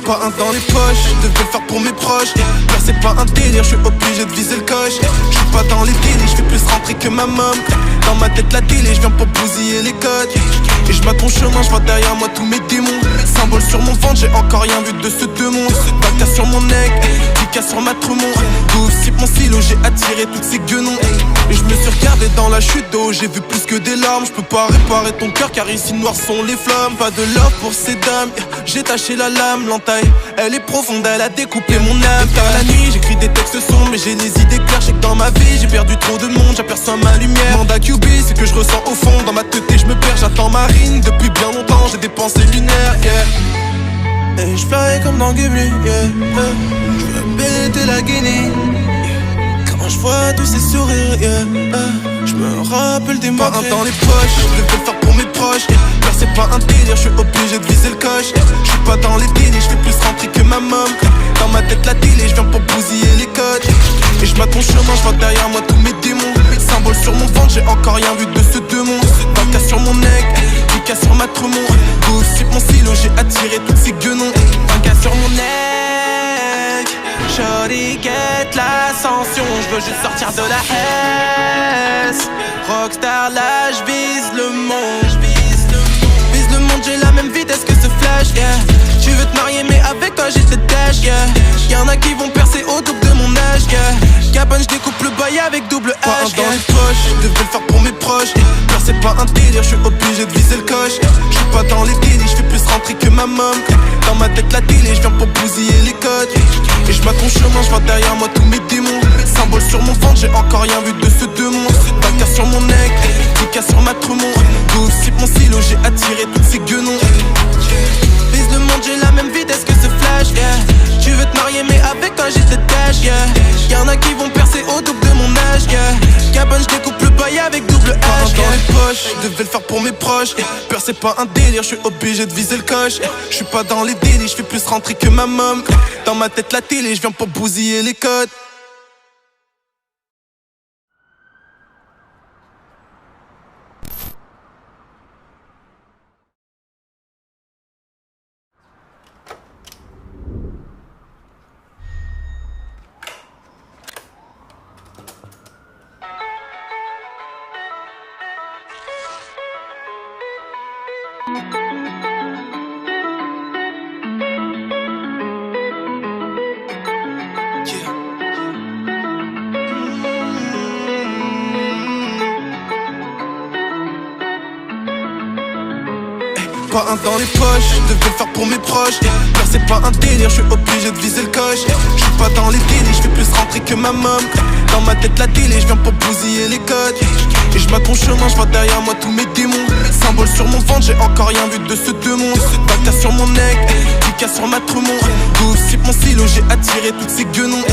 pas un dans les poches, je devais le faire pour mes proches. Là c'est pas un délire, je suis obligé de viser le coche. Je suis pas dans les délires, je fais plus rentrer que ma mom. Dans ma tête la télé, je viens pour bousiller les codes. Et je m'attends chemin, je vois derrière moi tous mes démons. Symbole sur mon ventre, j'ai encore rien vu de ce deux mondes. Baka sur mon neck, Pika sur ma tremont. D'où sip mon stylo, j'ai attiré toutes ces guenons. Et je me suis regardé dans la chute d'eau, j'ai vu plus que des larmes. Je peux pas réparer ton cœur car ici noir sont les flammes. Pas de love pour ces dames, j'ai taché la lame. L'entaille, elle est profonde, elle a découpé mon âme. Car la nuit, j'écris des textes sombres, mais j'ai les idées claires. Je sais que dans ma vie, j'ai perdu trop de monde, j'aperçois ma lumière. Manda QB, c'est que je ressens au fond. Dans ma tête et je me perds, j'attends ma rime depuis bien longtemps. J'ai des pensées lunaires, yeah. Et je pleurais comme dans Ghibli, yeah. Je veux péter la Guinée. Quand je vois tous ces sourires, yeah. Je me rappelle des mots. Pas un dans les poches, je devais le faire pour mes proches. Car c'est pas un délire, je suis obligé de viser le coche. Je suis pas dans les délires, je fais plus rentrer que ma mom. Dans ma tête la télé, je viens pour bousiller les codes. Et je m'attends chemin, je vois derrière moi tous mes démons. Symbole sur mon ventre, j'ai encore rien vu de ce deux mondes. Baka sur mon neck, Pika sur ma tremont. D'où sip mon stylo, j'ai attiré toutes ces guenons. Baka sur mon neck, shorty get l'ascension. Je veux juste sortir de la S. Rockstar là, j'vise le monde. Vise le monde, j'ai la même vitesse que ce flash, yeah. Tu veux te marier mais avec toi j'ai te dash, yeah. Y'en a qui vont percer au double de mon âge, yeah. Gabon, j'découpe le bail avec double H, pas un dans les poches, je devais le faire pour mes proches. Car c'est pas un délire, je suis obligé de viser le coche. Je suis pas dans les délires, je fais plus rentrer que ma mom. Dans ma tête la télé, je viens pour bousiller les codes. Et je m'attends chemin, je vois derrière moi tous mes démons. Symbole sur mon ventre, j'ai encore rien vu de ce deux mondes. Baka sur mon neck, Pika sur ma tremont. D'où sip mon stylo, j'ai attiré toutes ces guenons. Vise le monde, j'ai la même vitesse que ce flash, yeah. Tu veux te marier mais avec toi j'ai te dash, yeah. Y'en a qui vont percer au double de mon âge, yeah. Gabon, j'découpe le bail avec double H, yeah. Dans les poches, je devais le faire pour mes proches, yeah. Peur c'est pas un délire, je suis obligé de viser le coche, yeah. Je suis pas dans les délires, je fais plus rentrer que ma mom. Dans ma tête la télé, je viens pour bousiller les codes. Pas un dans les poches, je devais le faire pour mes proches. Car c'est pas un délire, je suis obligé de viser le coche. Je suis pas dans les délires, je fais plus rentrer que ma mom. Dans ma tête la télé, je viens pour bousiller les codes. Et je m'attends chemin, je vois derrière moi tous mes démons. Symbole sur mon ventre, j'ai encore rien vu de ce deux mondes. Baka sur mon neck, Pika sur ma tremont. D'où sip mon stylo, j'ai attiré toutes ces guenons.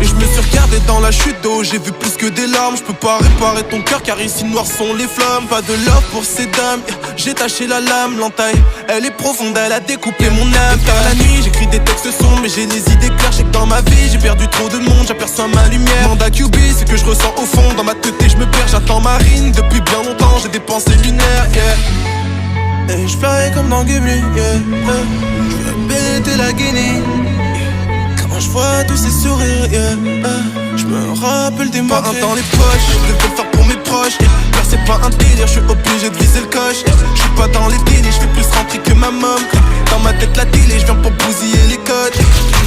Et je me suis regardé dans la chute d'eau, j'ai vu plus que des larmes. Je peux pas réparer ton cœur car ici noir sont les flammes. Pas de love pour ces dames, j'ai taché la lame. L'entaille, elle est profonde, elle a découpé mon âme. Car la nuit, j'écris des textes sombres, mais j'ai les idées claires. Je sais que dans ma vie, j'ai perdu trop de monde, j'aperçois ma lumière. Manda QB, c'est que je ressens au fond. Dans ma tête et je me perds, j'attends ma rime depuis bien longtemps. J'ai des pensées lunaires, yeah. Et je pleurais comme dans Ghibli, yeah. Je veux péter la Guinée. Quand je vois tous ces sourires, yeah. Je me rappelle des mots. Pas un dans les poches, je devais le faire pour mes proches. Car c'est pas un délire, je suis obligé de viser le coche. Je suis pas dans les délires, je fais plus rentrer que ma mom. Dans ma tête la télé, je viens pour bousiller les codes.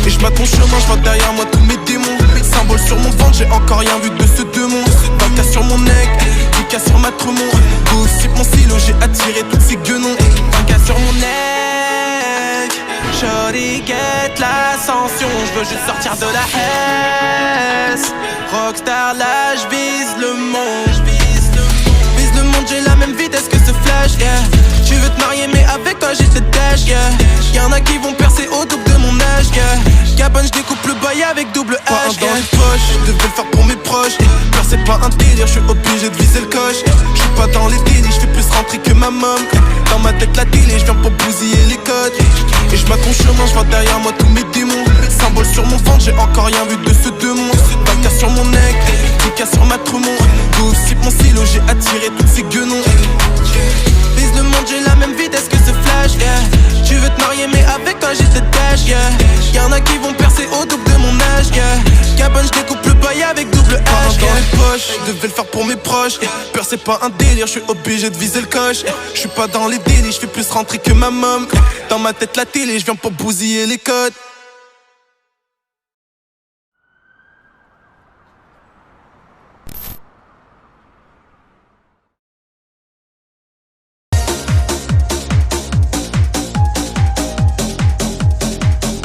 Et je m'attends chemin, je vois derrière moi tous mes démons. Symbole sur mon ventre, j'ai encore rien vu de ce deux mondes. Baka sur mon neck, Pika sur ma tremont. D'où sip mon stylo, j'ai attiré toutes ces guenons. Baka sur mon neck, shorty get l'ascension. Je veux juste sortir de la S. Rockstar là, j'vise le monde. Vise le monde, j'ai la même vitesse que ce flash, yeah. Tu veux te marier mais avec toi j'ai te dash, yeah. Y'en a qui vont percer au double de mon âge, yeah. Gabon, j'découpe le bail avec double H, pas un dans les poches, je devais le faire pour mes proches. Car c'est pas un délire, je suis obligé de viser le coche. Je suis pas dans les délires, je fais plus rentrer que ma mom. Dans ma tête la télé, je viens pour bousiller les codes. Et je m'attends chemin, je vois derrière moi tous mes démons. Symbole sur mon ventre, j'ai encore rien vu de ce deux mondes. Baka sur mon neck, Pika sur ma tremont. D'où sip mon stylo, j'ai attiré toutes ces guenons. Vise le monde, j'ai la même vitesse que ce flash, yeah. Tu veux veux te marier mais avec toi j'ai des dash, yeah. Y'en a qui vont percer au double de mon âge, yeah. Cabane j'découpe le bail avec double H, yeah. Dans les poches, devais le faire pour mes proches, yeah. Peur c'est pas un délire, j'suis obligé de viser le coche, yeah. J'suis pas dans les délits, j'fais plus rentrer que ma mom. Dans ma tête la télé, j'viens pour bousiller les codes.